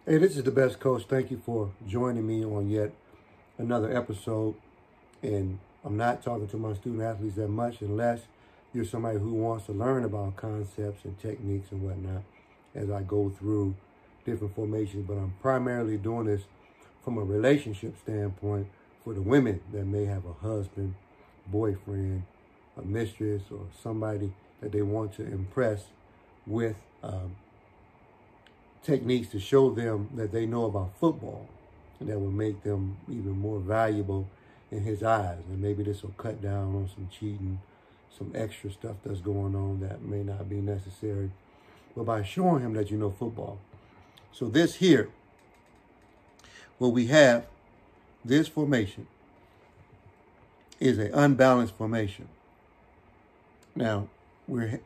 Hey, this is the best coach. Thank you for joining me on yet another episode. And I'm not talking to my student athletes that much unless you're somebody who wants to learn about concepts and techniques and whatnot as I go through different formations. But I'm primarily doing this from a relationship standpoint for the women that may have a husband, boyfriend, a mistress, or somebody that they want to impress with techniques to show them that they know about football and that will make them even more valuable in his eyes. And maybe this will cut down on some cheating, some extra stuff that's going on that may not be necessary, but by showing him that you know football. So this here, what we have, this formation is an unbalanced formation. Now, we're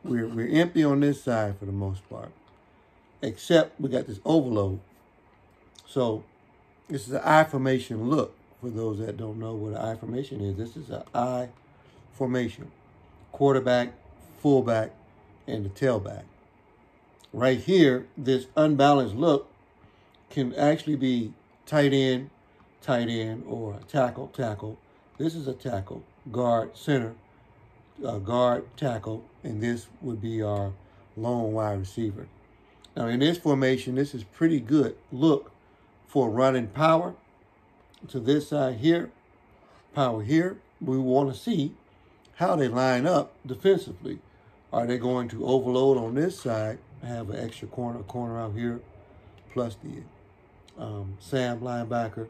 empty on this side for the most part, except we got this overload. So this is an I formation look. For those that don't know what an I formation is, this is an I formation. Quarterback, fullback, and the tailback. Right here, this unbalanced look can actually be tight end, or tackle. This is a tackle, guard, center, guard, tackle, and this would be our lone wide receiver. Now, in this formation, this is pretty good look for running power to this side here, power here. We want to see how they line up defensively. Are they going to overload on this side, have an extra corner out here, plus the Sam linebacker?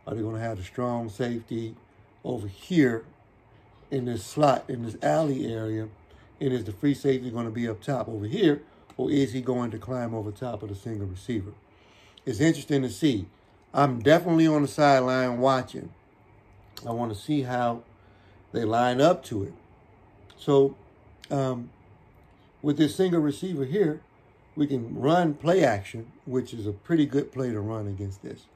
Are they going to have the strong safety over here in this slot, in this alley area? And is the free safety going to be up top over here? Or is he going to climb over top of the single receiver? It's interesting to see. I'm definitely on the sideline watching. I want to see how they line up to it. So with this single receiver here, we can run play action, which is a pretty good play to run against this.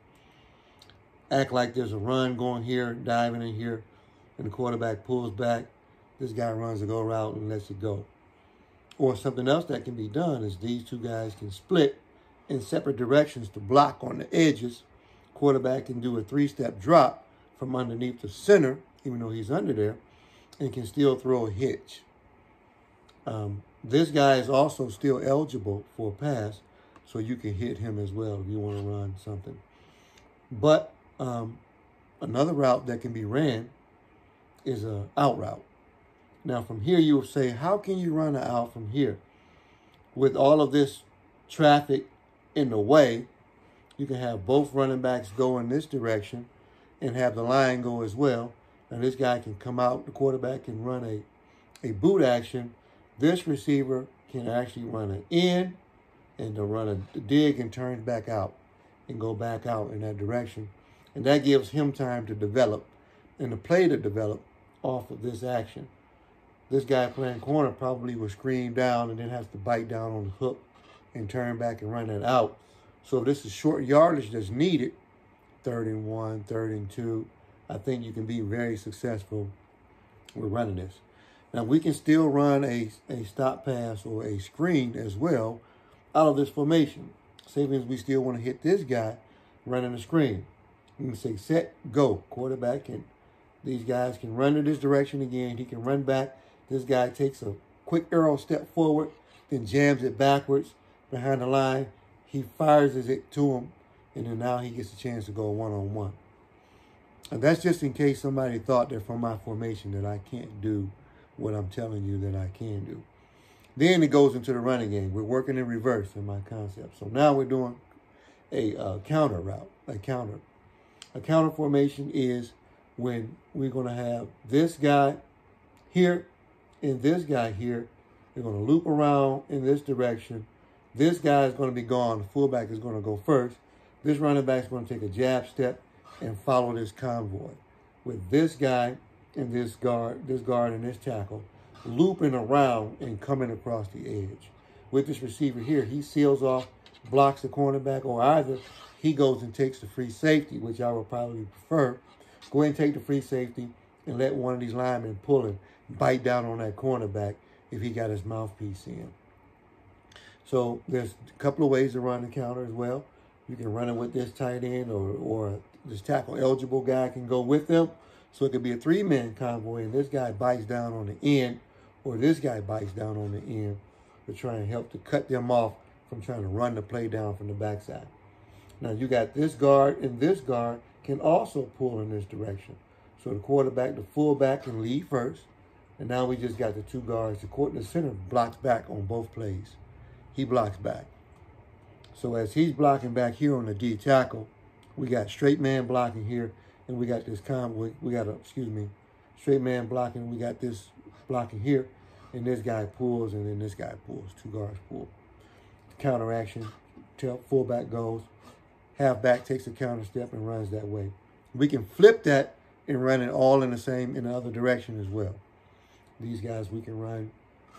Act like there's a run going here, diving in here, and the quarterback pulls back. This guy runs a go route and lets it go. Or something else that can be done is these two guys can split in separate directions to block on the edges. Quarterback can do a 3-step drop from underneath the center, even though he's under there, and can still throw a hitch. This guy is also still eligible for a pass, so you can hit him as well if you want to run something. But another route that can be ran is an out route. Now, from here, you will say, how can you run an out from here? With all of this traffic in the way, you can have both running backs go in this direction and have the line go as well. Now, this guy can come out, the quarterback can run a boot action. This receiver can actually run an in and to run a dig and turn back out and go back out in that direction. And that gives him time to develop and the play to develop off of this action. This guy playing corner probably will screen down and then has to bite down on the hook and turn back and run it out. So if this is short yardage that's needed, 3rd and 1, 3rd and 2, I think you can be very successful with running this. Now, we can still run a stop pass or a screen as well out of this formation. Say, we still want to hit this guy running a screen. You can say, set, go. Quarterback and these guys can run in this direction again. He can run back. This guy takes a quick arrow step forward, then jams it backwards behind the line. He fires it to him, and then now he gets a chance to go one-on-one. And that's just in case somebody thought that from my formation that I can't do what I'm telling you that I can do. Then it goes into the running game. We're working in reverse in my concept. So now we're doing a counter route, a counter. A counter formation is when we're going to have this guy here and this guy here. They're going to loop around in this direction. This guy is going to be gone. The fullback is going to go first. This running back is going to take a jab step and follow this convoy with this guy and this guard and this tackle looping around and coming across the edge. With this receiver here, he seals off, blocks the cornerback, or either he goes and takes the free safety, which I would probably prefer. Go ahead and take the free safety and let one of these linemen pull him, bite down on that cornerback if he got his mouthpiece in. So there's a couple of ways to run the counter as well. You can run it with this tight end or this tackle eligible guy can go with them. So it could be a 3-man convoy, and this guy bites down on the end, or this guy bites down on the end to try and help to cut them off from trying to run the play down from the backside. Now you got this guard, and this guard can also pull in this direction. So the quarterback, the fullback can lead first, and now we just got the 2 guards. The center blocks back on both plays. He blocks back. So as he's blocking back here on the D tackle, we got straight man blocking here, and we got this straight man blocking. We got this blocking here, and this guy pulls, and then this guy pulls. 2 guards pull. Counter action, fullback goes. Halfback takes a counter step and runs that way. We can flip that and run it all in the other direction as well. These guys, we can run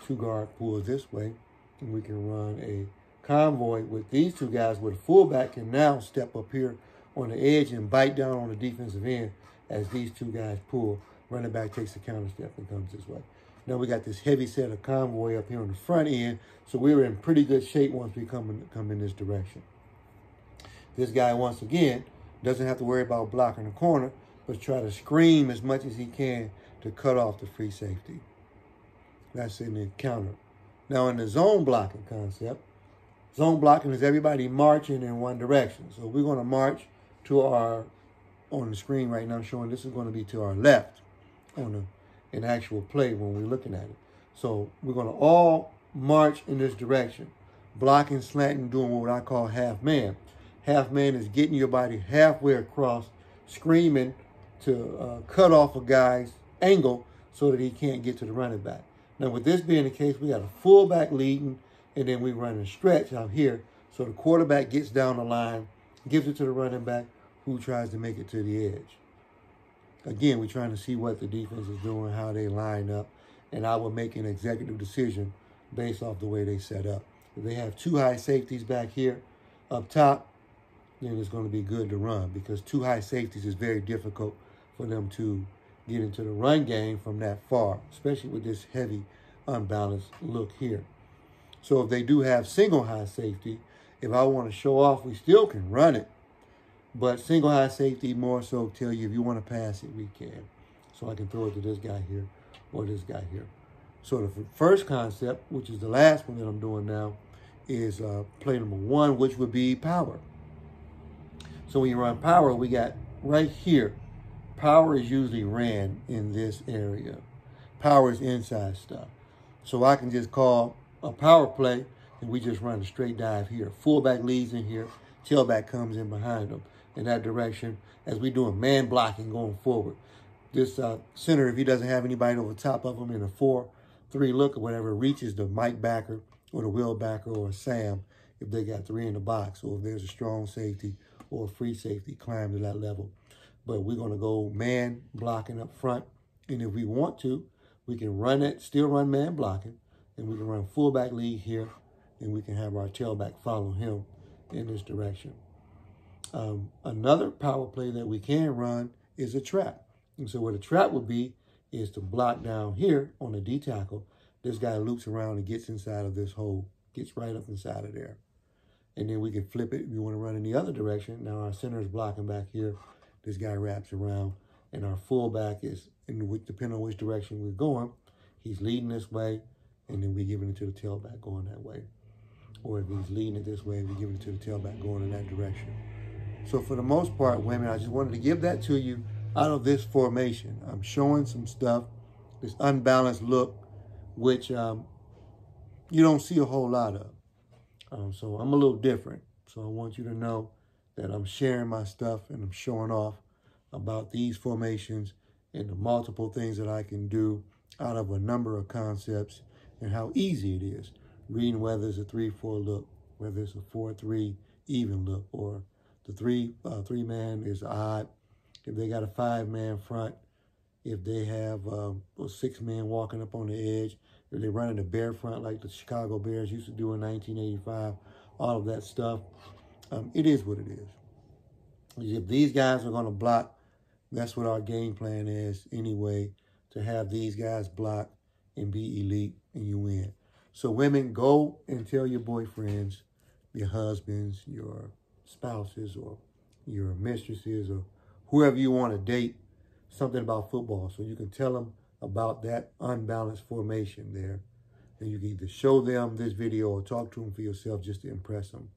2 guard pulls this way, and we can run a convoy with these 2 guys where the fullback can now step up here on the edge and bite down on the defensive end as these 2 guys pull. Running back takes a counter step and comes this way. Now we got this heavy set of convoy up here on the front end, so we were in pretty good shape once we come in this direction. This guy, once again, doesn't have to worry about blocking the corner, but try to scream as much as he can to cut off the free safety. That's in the counter. Now in the zone blocking concept, zone blocking is everybody marching in one direction. So we're going to march to on the screen right now showing this is going to be to our left on an actual play when we're looking at it. So we're going to all march in this direction, blocking, slanting, doing what I call half man. Half man is getting your body halfway across, screaming to cut off a guy's angle so that he can't get to the running back. Now, with this being the case, we got a fullback leading, and then we run a stretch out here. So the quarterback gets down the line, gives it to the running back, who tries to make it to the edge. Again, we're trying to see what the defense is doing, how they line up, and I will make an executive decision based off the way they set up. If they have 2 high safeties back here up top, then it's going to be good to run, because 2 high safeties is very difficult for them to get into the run game from that far, especially with this heavy, unbalanced look here. So if they do have single high safety, if I want to show off, we still can run it. But single high safety more so tell you if you want to pass it, we can. So I can throw it to this guy here or this guy here. So the first concept, which is the last one that I'm doing now, is play number 1, which would be power. So when you run power, we got right here. Power is usually ran in this area. Power is inside stuff. So I can just call a power play, and we just run a straight dive here. Fullback leads in here. Tailback comes in behind them in that direction as we doing man blocking going forward. This center, if he doesn't have anybody over top of him in a 4-3 look or whatever, reaches the Mike backer or the Will backer or a Sam if they got 3 in the box, or if there's a strong safety or a free safety, climb to that level. But we're going to go man blocking up front. And if we want to, we can run it, still run man blocking, and we can run fullback lead here, and we can have our tailback follow him in this direction. Another power play that we can run is a trap. And so what a trap would be is to block down here on the D tackle. This guy loops around and gets inside of this hole, gets right up inside of there. And then we can flip it if you want to run in the other direction. Now our center is blocking back here. This guy wraps around, and our fullback is, depending on which direction we're going, he's leading this way, and then we're giving it to the tailback going that way. Or if he's leading it this way, we're giving it to the tailback going in that direction. So for the most part, women, I just wanted to give that to you out of this formation. I'm showing some stuff, this unbalanced look, which you don't see a whole lot of. So I'm a little different. So I want you to know that I'm sharing my stuff and I'm showing off about these formations and the multiple things that I can do out of a number of concepts and how easy it is. Reading whether it's a 3-4 look, whether it's a 4-3 even look, or the three-man is odd. If they got a 5-man front, if they have 6 men walking up on the edge, if they're running a bear front like the Chicago Bears used to do in 1985, all of that stuff, it is what it is. If these guys are going to block, that's what our game plan is anyway, to have these guys block and be elite, and you win. So women, go and tell your boyfriends, your husbands, your spouses or your mistresses or whoever you want to date something about football. So you can tell them about that unbalanced formation there. And you can either show them this video or talk to them for yourself just to impress them,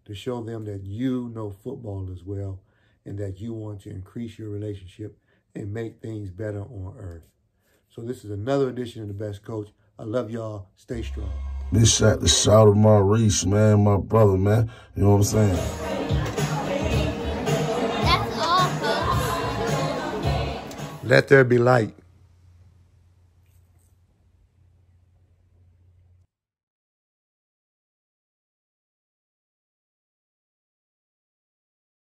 to show them that you know football as well and that you want to increase your relationship and make things better on earth. So this is another edition of The Best Coach. I love y'all. Stay strong. This shot the shout of Maurice, man, my brother, man. You know what I'm saying? That's all, Coach. Let there be light.